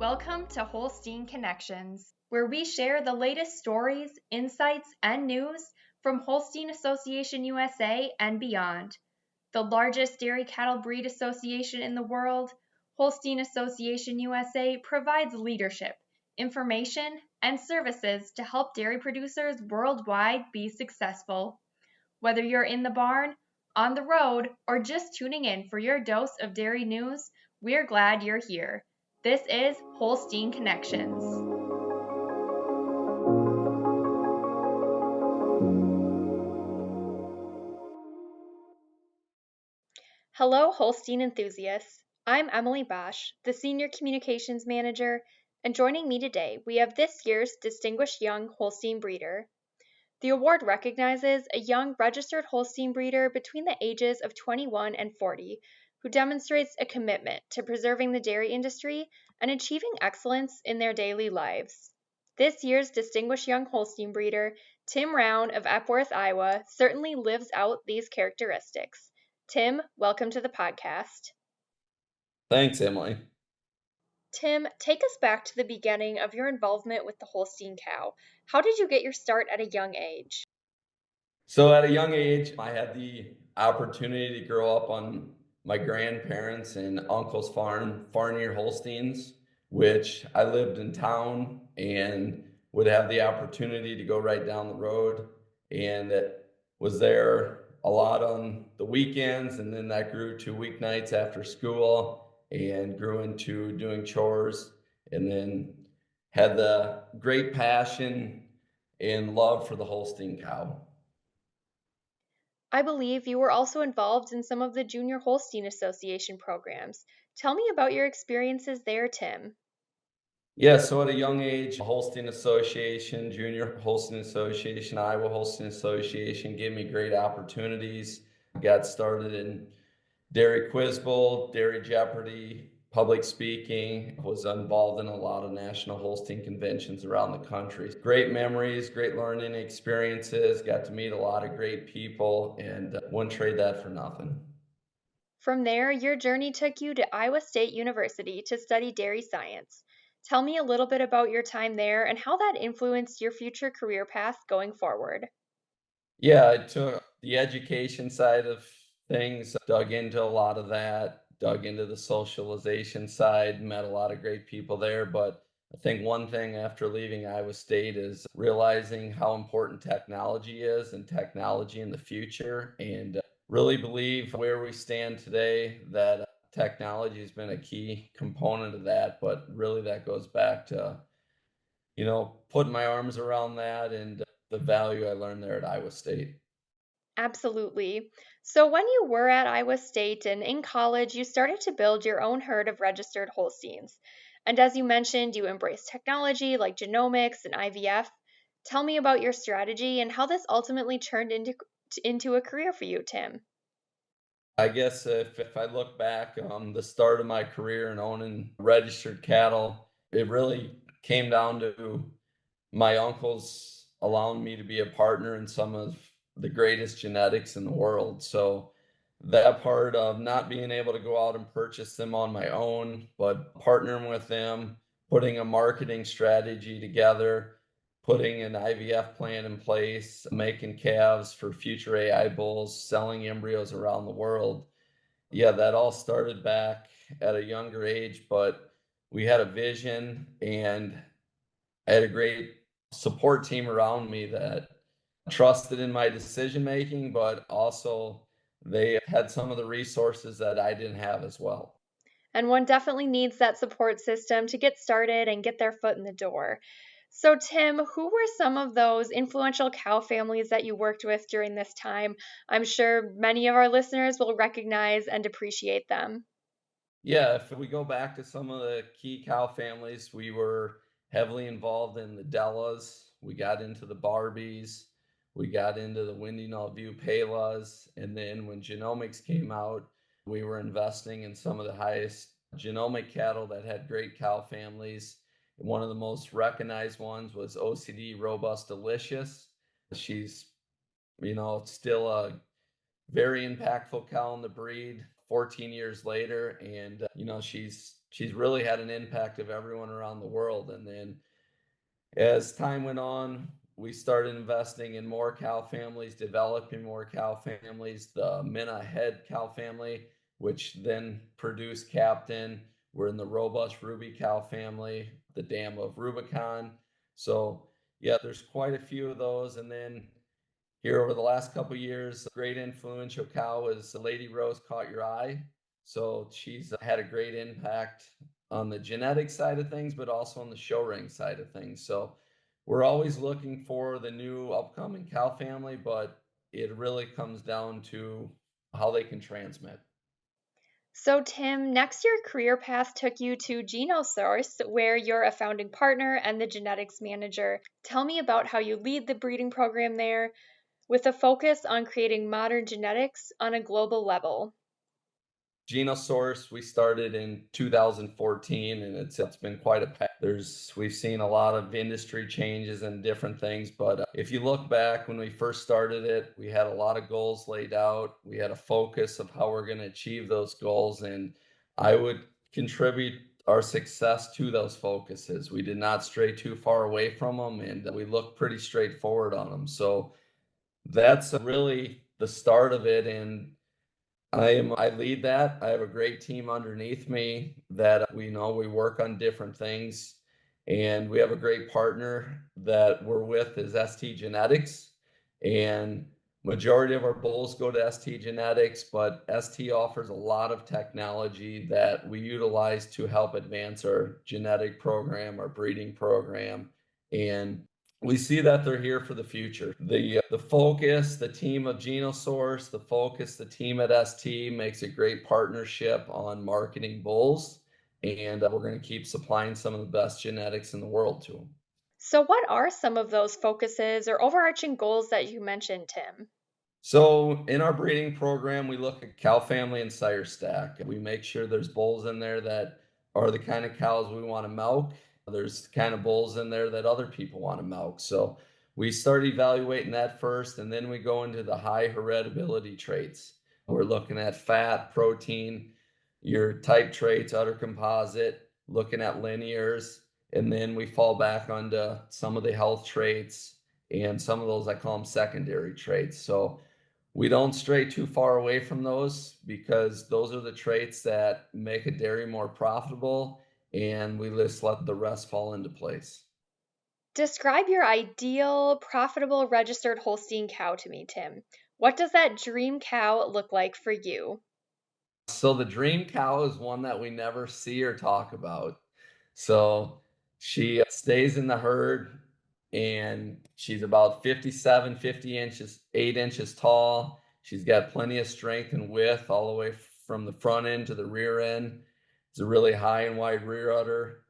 Welcome to Holstein Connections, where we share the latest stories, insights, and news from Holstein Association USA and beyond. The largest dairy cattle breed association in the world, Holstein Association USA provides leadership, information, and services to help dairy producers worldwide be successful. Whether you're in the barn, on the road, or just tuning in for your dose of dairy news, we're glad you're here. This is Holstein Connections. Hello, Holstein enthusiasts. I'm Emily Bosch, the Senior Communications Manager, and joining me today, we have this year's Distinguished Young Holstein Breeder. The award recognizes a young registered Holstein breeder between the ages of 21 and 40 who demonstrates a commitment to preserving the dairy industry and achieving excellence in their daily lives. This year's Distinguished Young Holstein Breeder, Tim Rauen of Epworth, Iowa, certainly lives out these characteristics. Tim, welcome to the podcast. Thanks, Emily. Tim, take us back to the beginning of your involvement with the Holstein cow. How did you get your start at a young age? So at a young age, I had the opportunity to grow up on my grandparents' and uncle's farm, Farnier Holsteins, which I lived in town and would have the opportunity to go right down the road, and was there a lot on the weekends, and then that grew to weeknights after school and grew into doing chores, and then had the great passion and love for the Holstein cow. I believe you were also involved in some of the Junior Holstein Association programs. Tell me about your experiences there, Tim. Yeah, so at a young age, Holstein Association, Junior Holstein Association, Iowa Holstein Association gave me great opportunities. Got started in Dairy Quiz Bowl, Dairy Jeopardy, public speaking, was involved in a lot of national Holstein conventions around the country. Great memories, great learning experiences, got to meet a lot of great people, and wouldn't trade that for nothing. From there, your journey took you to Iowa State University to study dairy science. Tell me a little bit about your time there and how that influenced your future career path going forward. Yeah, I took the education side of things, dug into a lot of that, dug into the socialization side, met a lot of great people there. But I think one thing after leaving Iowa State is realizing how important technology is and technology in the future. And really believe where we stand today that technology has been a key component of that. But really, that goes back to putting my arms around that and the value I learned there at Iowa State. Absolutely. So, when you were at Iowa State and in college, you started to build your own herd of registered Holsteins. And as you mentioned, you embraced technology like genomics and IVF. Tell me about your strategy and how this ultimately turned into a career for you, Tim. I guess if I look back on the start of my career in owning registered cattle, it really came down to my uncles allowing me to be a partner in some of the greatest genetics in the world. So that part of not being able to go out and purchase them on my own, but partnering with them, putting a marketing strategy together, putting an IVF plan in place, making calves for future AI bulls, selling embryos around the world. Yeah, that all started back at a younger age, but we had a vision and I had a great support team around me that trusted in my decision making, but also they had some of the resources that I didn't have as well. And one definitely needs that support system to get started and get their foot in the door. So, Tim, who were some of those influential cow families that you worked with during this time? I'm sure many of our listeners will recognize and appreciate them. Yeah, if we go back to some of the key cow families, we were heavily involved in the Dellas. We got into the Barbies. We got into the Windy Knoll View Palas. And then when genomics came out, we were investing in some of the highest genomic cattle that had great cow families. One of the most recognized ones was OCD Robust Delicious. She's, still a very impactful cow in the breed 14 years later. And, she's really had an impact of everyone around the world. And then as time went on, we started investing in more cow families, developing more cow families, the Minna head cow family, which then produced Captain. We're in the robust Ruby cow family, the dam of Rubicon. So, yeah, there's quite a few of those. And then here over the last couple of years, a great influential cow is Lady Rose Caught Your Eye. So she's had a great impact on the genetic side of things, but also on the show ring side of things. So we're always looking for the new upcoming cow family, but it really comes down to how they can transmit. So, Tim, next your career path took you to GenoSource, where you're a founding partner and the genetics manager. Tell me about how you lead the breeding program there with a focus on creating modern genetics on a global level. GenoSource, we started in 2014, and it's been quite a path. We've seen a lot of industry changes and different things, but if you look back when we first started it, we had a lot of goals laid out. We had a focus of how we're going to achieve those goals, and I would contribute our success to those focuses. We did not stray too far away from them, and we looked pretty straightforward on them. So that's really the start of it, and I lead that. I have a great team underneath me that we work on different things, and we have a great partner that we're with is ST Genetics, and majority of our bulls go to ST Genetics, but ST offers a lot of technology that we utilize to help advance our genetic program, our breeding program, and we see that they're here for the future. The focus, the team of GenoSource, the focus, the team at ST makes a great partnership on marketing bulls, and we're going to keep supplying some of the best genetics in the world to them. So, what are some of those focuses or overarching goals that you mentioned, Tim? So in our breeding program, we look at cow family and sire stack. We make sure there's bulls in there that are the kind of cows we want to milk. There's the kind of bulls in there that other people want to milk. So we start evaluating that first, and then we go into the high heritability traits. We're looking at fat, protein, your type traits, udder composite, looking at linears, and then we fall back onto some of the health traits and some of those I call them secondary traits. So we don't stray too far away from those because those are the traits that make a dairy more profitable, and we just let the rest fall into place. Describe your ideal, profitable registered Holstein cow to me, Tim. What does that dream cow look like for you? So the dream cow is one that we never see or talk about. So she stays in the herd, and she's about 57, 50 inches, 8 inches tall. She's got plenty of strength and width all the way from the front end to the rear end. It's a really high and wide rear udder,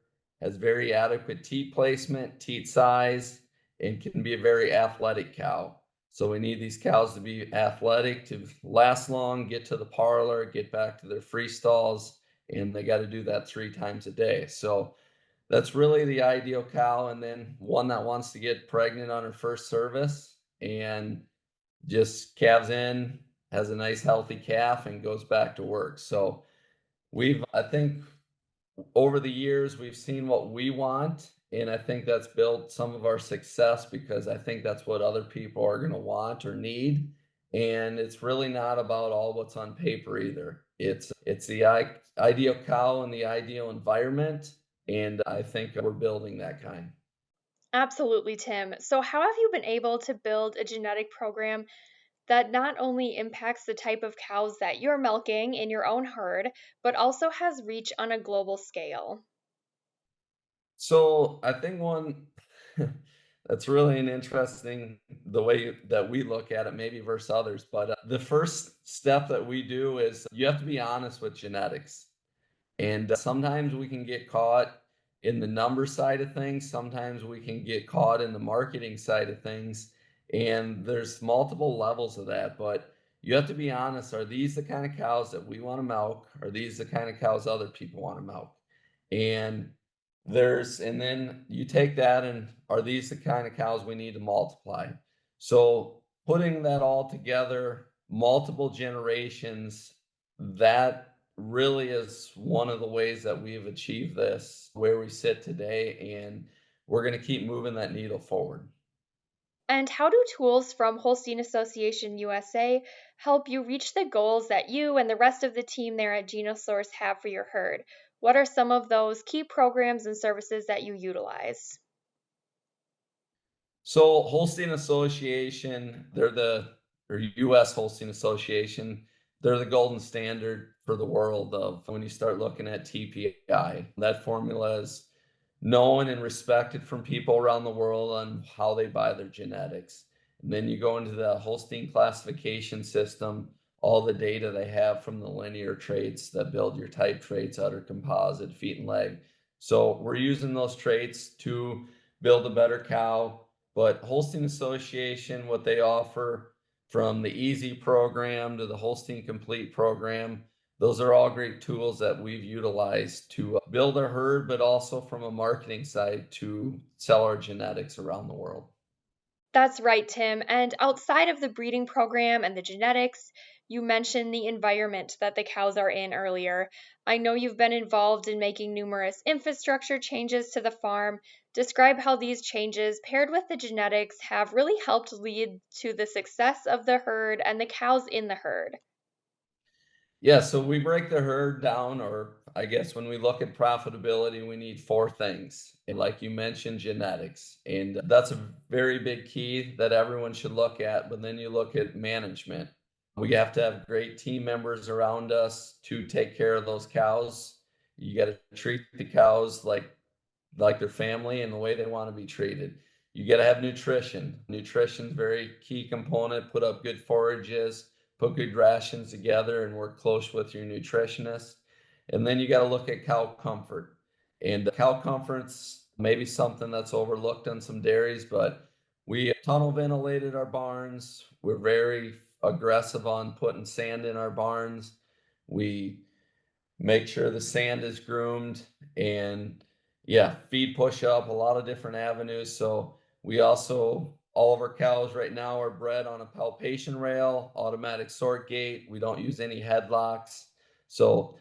has very adequate teat placement, teat size, and can be a very athletic cow. So we need these cows to be athletic, to last long, get to the parlor, get back to their free stalls, and they got to do that 3 times a day. So that's really the ideal cow. And then one that wants to get pregnant on her first service and just calves in, has a nice healthy calf, and goes back to work. So I think over the years, we've seen what we want. And I think that's built some of our success because I think that's what other people are going to want or need. And it's really not about all what's on paper either. It's the ideal cow and the ideal environment. And I think we're building that kind. Absolutely, Tim. So, how have you been able to build a genetic program that not only impacts the type of cows that you're milking in your own herd, but also has reach on a global scale? So I think one that's really an interesting the way that we look at it, maybe versus others. But the first step that we do is you have to be honest with genetics. And sometimes we can get caught in the number side of things. Sometimes we can get caught in the marketing side of things. And there's multiple levels of that. But you have to be honest. Are these the kind of cows that we want to milk? Are these the kind of cows other people want to milk? And and then you take that and are these the kind of cows we need to multiply? So putting that all together, multiple generations, that really is one of the ways that we've achieved this where we sit today, and we're going to keep moving that needle forward. And how do tools from Holstein Association USA help you reach the goals that you and the rest of the team there at GenoSource have for your herd? What are some of those key programs and services that you utilize? So Holstein Association, they're the or US Holstein Association, they're the golden standard for the world of when you start looking at TPI. That formula is known and respected from people around the world on how they buy their genetics. And then you go into the Holstein classification system, all the data they have from the linear traits that build your type traits, udder composite, feet and leg. So we're using those traits to build a better cow. But Holstein Association, what they offer from the Easy program to the Holstein Complete program, those are all great tools that we've utilized to build our herd, but also from a marketing side to sell our genetics around the world. That's right, Tim. And outside of the breeding program and the genetics, you mentioned the environment that the cows are in earlier. I know you've been involved in making numerous infrastructure changes to the farm. Describe how these changes, paired with the genetics, have really helped lead to the success of the herd and the cows in the herd. Yeah, so we break the herd down, or I guess when we look at profitability, we need four things. And like you mentioned, genetics. And that's a very big key that everyone should look at. But then you look at management. We have to have great team members around us to take care of those cows. You got to treat the cows like their family and the way they want to be treated. You got to have nutrition. Nutrition's very key component. Put up good forages, put good rations together, and work close with your nutritionist. And then you got to look at cow comfort. And cow comfort's maybe something that's overlooked on some dairies, but we tunnel ventilated our barns. We're very aggressive on putting sand in our barns. We make sure the sand is groomed, and yeah, feed push up, a lot of different avenues. So we also, all of our cows right now are bred on a palpation rail, automatic sort gate. We don't use any headlocks. So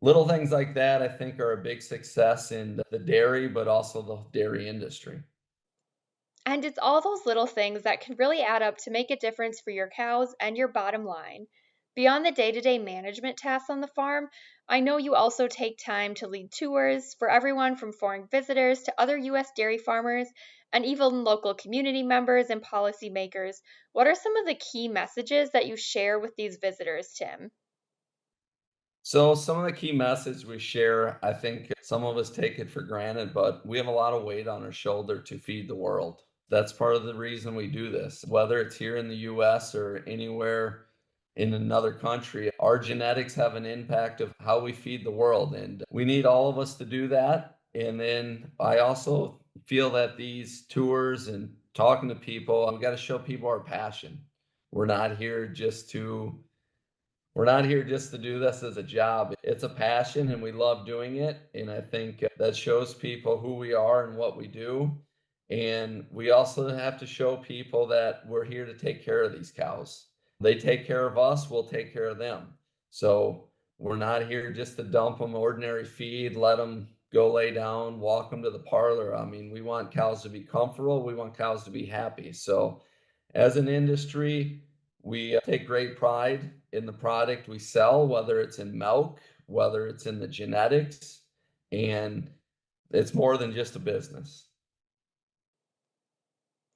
little things like that, I think, are a big success in the dairy, but also the dairy industry. And it's all those little things that can really add up to make a difference for your cows and your bottom line. Beyond the day to day management tasks on the farm, I know you also take time to lead tours for everyone from foreign visitors to other U.S. dairy farmers and even local community members and policymakers. What are some of the key messages that you share with these visitors, Tim? So some of the key message we share, I think some of us take it for granted, but we have a lot of weight on our shoulder to feed the world. That's part of the reason we do this. Whether it's here in the US or anywhere in another country, our genetics have an impact of how we feed the world. And we need all of us to do that. And then I also feel that these tours and talking to people, we got to show people our passion. We're not here just to we're not here just to do this as a job. It's a passion and we love doing it. And I think that shows people who we are and what we do. And we also have to show people that we're here to take care of these cows. They take care of us, we'll take care of them. So we're not here just to dump them ordinary feed, let them go lay down, walk them to the parlor. I mean, we want cows to be comfortable, we want cows to be happy. So as an industry, we take great pride in the product we sell, whether it's in milk, whether it's in the genetics, and it's more than just a business.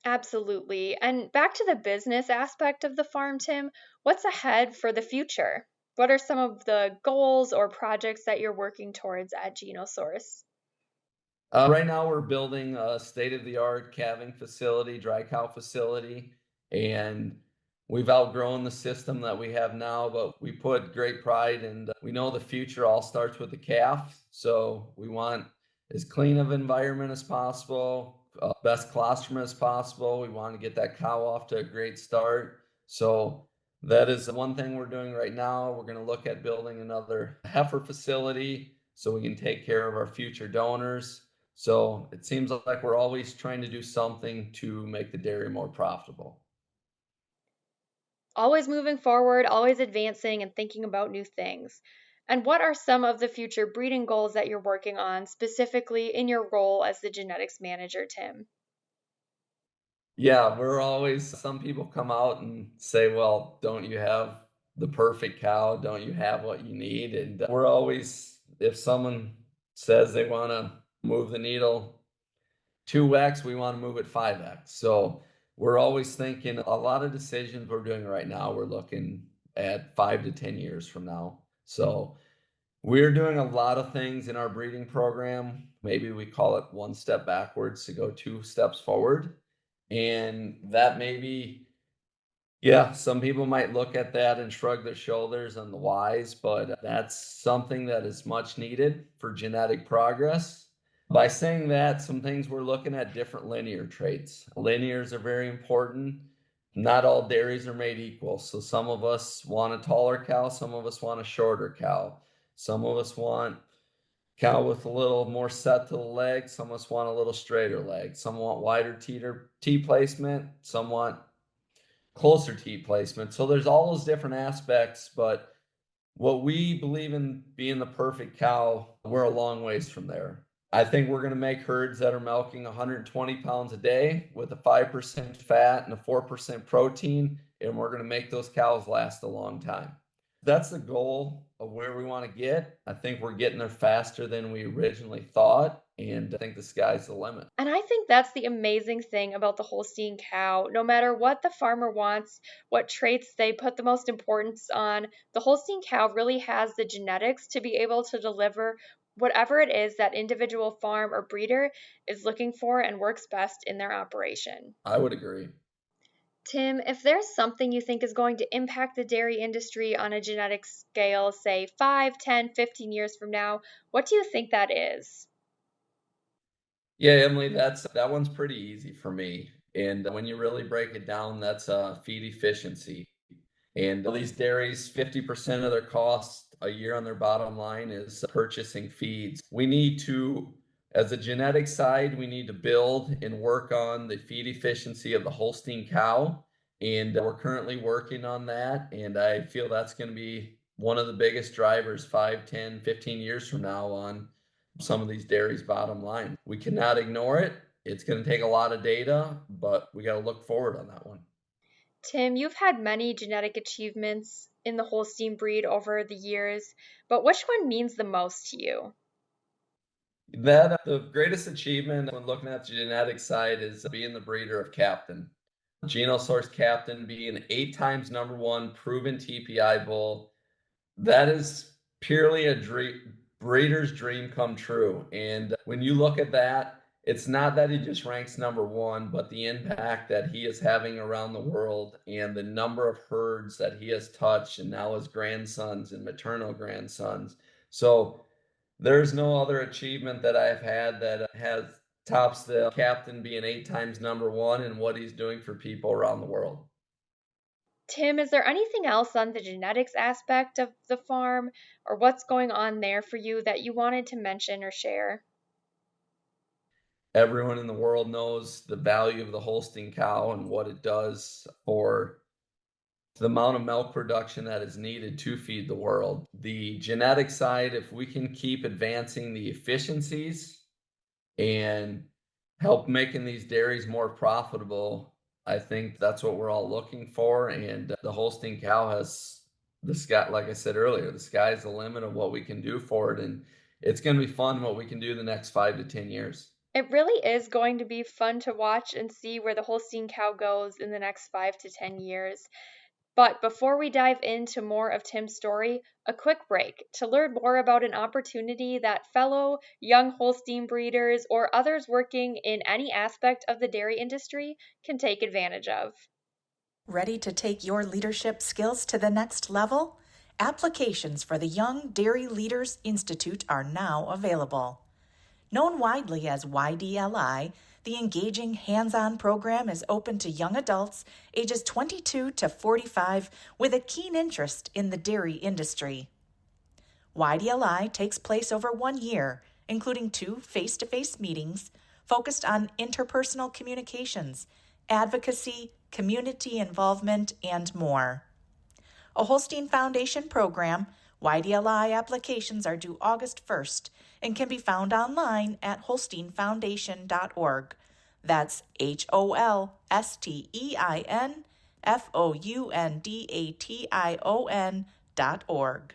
Absolutely. And back to the business aspect of the farm, Tim, what's ahead for the future? What are some of the goals or projects that you're working towards at GenoSource? Right now, we're building a state-of-the-art calving facility, dry cow facility, and we've outgrown the system that we have now, but we put great pride and we know the future all starts with the calf. So we want as clean of environment as possible, best colostrum as possible. We want to get that cow off to a great start. So that is one thing we're doing right now. We're going to look at building another heifer facility so we can take care of our future donors. So it seems like we're always trying to do something to make the dairy more profitable. Always moving forward, always advancing and thinking about new things. And what are some of the future breeding goals that you're working on, specifically in your role as the genetics manager, Tim? Yeah, we're always some people come out and say, "Well, don't you have the perfect cow? Don't you have what you need?" And we're always if someone says they wanna move the needle 2x, we wanna move it 5x. So, we're always thinking a lot of decisions we're doing right now, we're looking at 5 to 10 years from now. So, we're doing a lot of things in our breeding program. Maybe we call it one step backwards to go two steps forward. And that maybe, yeah, some people might look at that and shrug their shoulders on the whys, but that's something that is much needed for genetic progress. By saying that, some things we're looking at different linear traits. Linears are very important. Not all dairies are made equal. So some of us want a taller cow, some of us want a shorter cow. Some of us want cow with a little more set to the leg. Some of us want a little straighter leg. Some want wider T placement. Some want closer teat placement. So there's all those different aspects, but what we believe in being the perfect cow, we're a long ways from there. I think we're going to make herds that are milking 120 pounds a day with a 5% fat and a 4% protein, and we're going to make those cows last a long time. That's the goal of where we want to get. I think we're getting there faster than we originally thought, and I think the sky's the limit. And I think that's the amazing thing about the Holstein cow. No matter what the farmer wants, what traits they put the most importance on, the Holstein cow really has the genetics to be able to deliver whatever it is that individual farm or breeder is looking for and works best in their operation. I would agree. Tim, if there's something you think is going to impact the dairy industry on a genetic scale, say 5, 10, 15 years from now, what do you think that is? Yeah, Emily, that one's pretty easy for me. And when you really break it down, that's feed efficiency. And at least dairies, 50% of their costs a year on their bottom line is purchasing feeds. We need to, as a genetic side, we need to build and work on the feed efficiency of the Holstein cow. And we're currently working on that. And I feel that's going to be one of the biggest drivers 5, 10, 15 years from now on some of these dairies' bottom line. We cannot ignore it. It's going to take a lot of data, but we got to look forward on that one. Tim, you've had many genetic achievements in the Holstein breed over the years, but which one means the most to you? That the greatest achievement when looking at the genetic side is being the breeder of Captain. GenoSource Captain being 8 times #1 proven TPI bull. That is purely a breeder's dream come true. And when you look at that, it's not that he just ranks #1, but the impact that he is having around the world and the number of herds that he has touched, and now his grandsons and maternal grandsons. So there's no other achievement that I've had that has tops the captain being 8 times #1 and what he's doing for people around the world. Tim, is there anything else on the genetics aspect of the farm or what's going on there for you that you wanted to mention or share? Everyone in the world knows the value of the Holstein cow and what it does for the amount of milk production that is needed to feed the world. The genetic side, if we can keep advancing the efficiencies and help making these dairies more profitable, I think that's what we're all looking for. And the Holstein cow has the sky, like I said earlier, the sky's the limit of what we can do for it. And it's going to be fun what we can do the next 5 to 10 years. It really is going to be fun to watch and see where the Holstein cow goes in the next 5 to 10 years. But before we dive into more of Tim's story, a quick break to learn more about an opportunity that fellow young Holstein breeders or others working in any aspect of the dairy industry can take advantage of. Ready to take your leadership skills to the next level? Applications for the Young Dairy Leaders Institute are now available. Known widely as YDLI, the engaging hands-on program is open to young adults ages 22 to 45 with a keen interest in the dairy industry. YDLI takes place over 1 year, including 2 face-to-face meetings focused on interpersonal communications, advocacy, community involvement, and more. A Holstein Foundation program, YDLI applications are due August 1st and can be found online at holsteinfoundation.org. That's HOLSTEINFOUNDATION.org.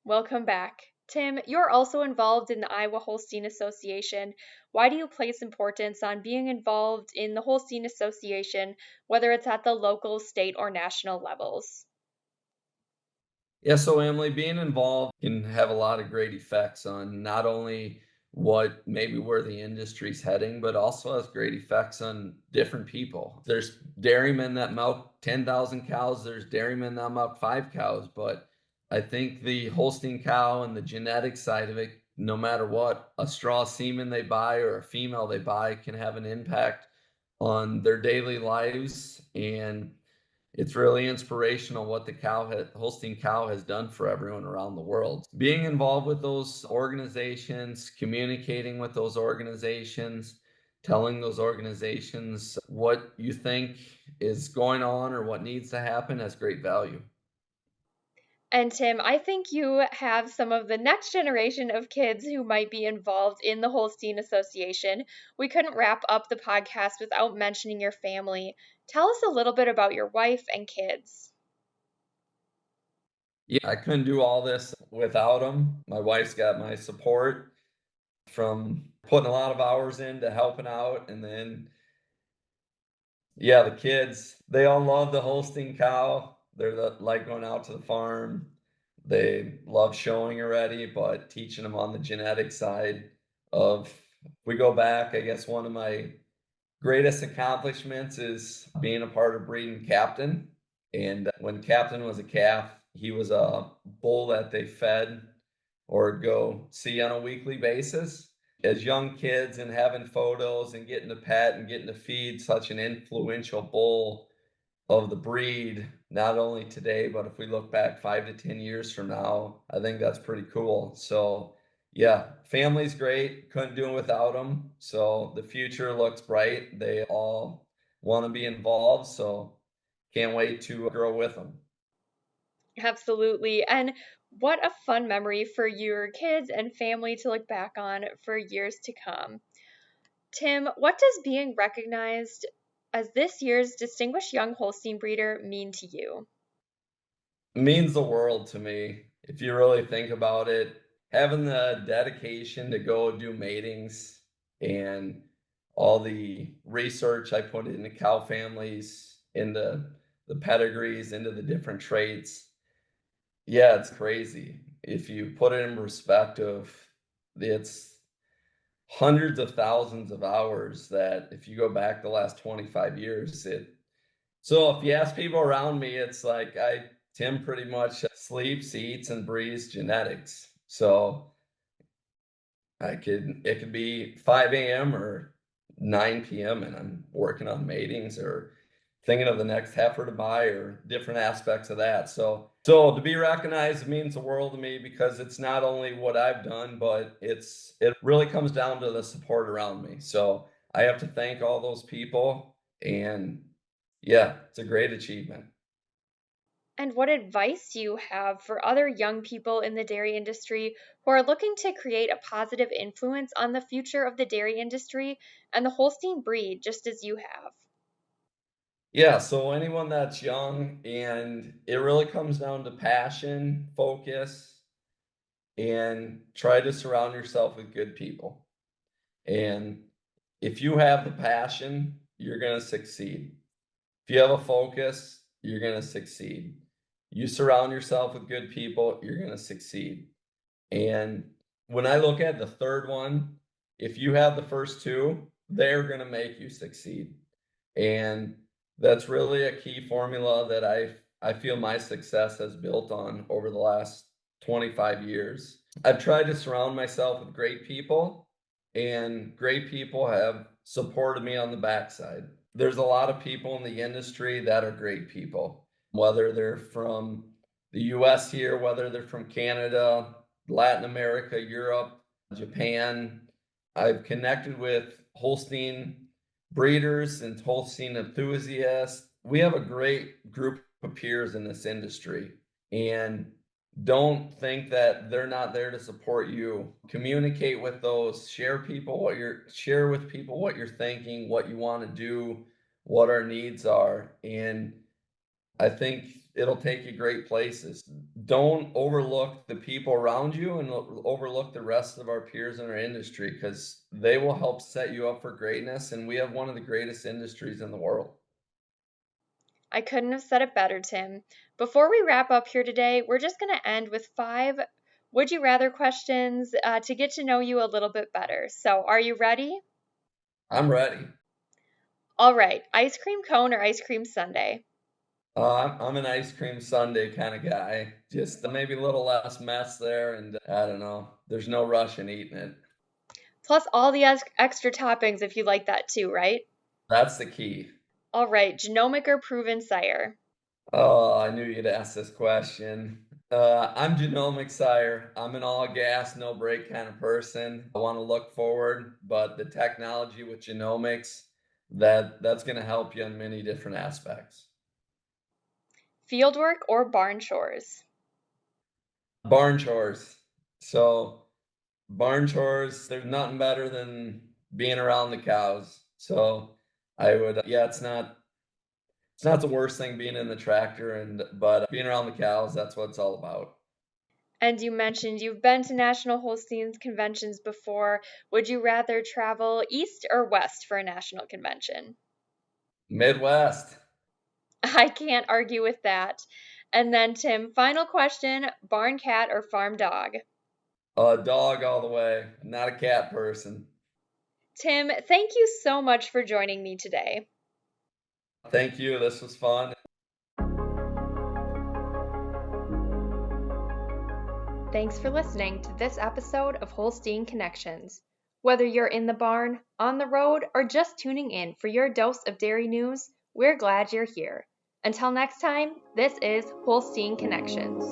Welcome back. Tim, you're also involved in the Iowa Holstein Association. Why do you place importance on being involved in the Holstein Association, whether it's at the local, state, or national levels? Yeah, so Emily, being involved can have a lot of great effects on not only what maybe where the industry's heading, but also has great effects on different people. There's dairymen that milk 10,000 cows, there's dairymen that milk 5 cows, but I think the Holstein cow and the genetic side of it, no matter what, a straw semen they buy or a female they buy can have an impact on their daily lives. And it's really inspirational what the Holstein cow has done for everyone around the world. Being involved with those organizations, communicating with those organizations, telling those organizations what you think is going on or what needs to happen has great value. And Tim, I think you have some of the next generation of kids who might be involved in the Holstein Association. We couldn't wrap up the podcast without mentioning your family. Tell us a little bit about your wife and kids. Yeah, I couldn't do all this without them. My wife's got my support from putting a lot of hours into helping out. And then, yeah, the kids, they all love the Holstein cow. Like going out to the farm. They love showing already, but teaching them on the genetic side of, we go back, I guess one of my greatest accomplishments is being a part of breeding Captain. And when Captain was a calf, he was a bull that they fed or go see on a weekly basis. As young kids and having photos and getting to pet and getting to feed such an influential bull of the breed, not only today, but if we look back 5 to 10 years from now, I think that's pretty cool. So yeah, family's great. Couldn't do it without them. So the future looks bright. They all want to be involved. So can't wait to grow with them. Absolutely. And what a fun memory for your kids and family to look back on for years to come. Tim, what does being recognized as this year's Distinguished Young Holstein Breeder mean to you? It means the world to me. If you really think about it, having the dedication to go do matings and all the research I put into cow families, into the pedigrees, into the different traits. Yeah, it's crazy. If you put it in perspective, it's hundreds of thousands of hours that if you go back the last 25 years, so if you ask people around me, it's like Tim pretty much sleeps, eats, and breathes genetics. So it could be 5 a.m. or 9 p.m. and I'm working on matings or thinking of the next heifer to buy or different aspects of that. So to be recognized means the world to me because it's not only what I've done, but it really comes down to the support around me. So I have to thank all those people, and yeah, it's a great achievement. And what advice do you have for other young people in the dairy industry who are looking to create a positive influence on the future of the dairy industry and the Holstein breed, just as you have? Yeah, so anyone that's young, and it really comes down to passion, focus, and try to surround yourself with good people. And if you have the passion, you're going to succeed. If you have a focus, you're going to succeed. You surround yourself with good people, you're going to succeed. And when I look at the third one, if you have the first two, they're going to make you succeed. And that's really a key formula that I feel my success has built on over the last 25 years. I've tried to surround myself with great people, and great people have supported me on the backside. There's a lot of people in the industry that are great people, whether they're from the US here, whether they're from Canada, Latin America, Europe, Japan. I've connected with Holstein breeders and Holstein enthusiasts, we have a great group of peers in this industry. And don't think that they're not there to support you. Communicate with those, share with people what you're thinking, what you want to do, what our needs are. And I think it'll take you great places. Don't overlook the people around you and overlook the rest of our peers in our industry, because they will help set you up for greatness. And we have one of the greatest industries in the world. I couldn't have said it better, Tim. Before we wrap up here today, we're just going to end with 5 would you rather questions to get to know you a little bit better. So, are you ready? I'm ready. All right, ice cream cone or ice cream sundae? I'm an ice cream sundae kind of guy. Just maybe a little less mess there, and I don't know. There's no rush in eating it. Plus all the extra toppings if you like that too, right? That's the key. All right, genomic or proven sire? Oh, I knew you'd ask this question. I'm genomic sire. I'm an all gas, no brake kind of person. I want to look forward, but the technology with genomics, that's going to help you in many different aspects. Fieldwork or barn chores? Barn chores. So barn chores, there's nothing better than being around the cows. So I would, yeah, it's not the worst thing being in the tractor, but being around the cows, that's what it's all about. And you mentioned you've been to National Holsteins conventions before. Would you rather travel east or west for a national convention? Midwest. I can't argue with that. And then, Tim, final question, barn cat or farm dog? Dog all the way. Not a cat person. Tim, thank you so much for joining me today. Thank you. This was fun. Thanks for listening to this episode of Holstein Connections. Whether you're in the barn, on the road, or just tuning in for your dose of dairy news, we're glad you're here. Until next time, this is Holstein Connections.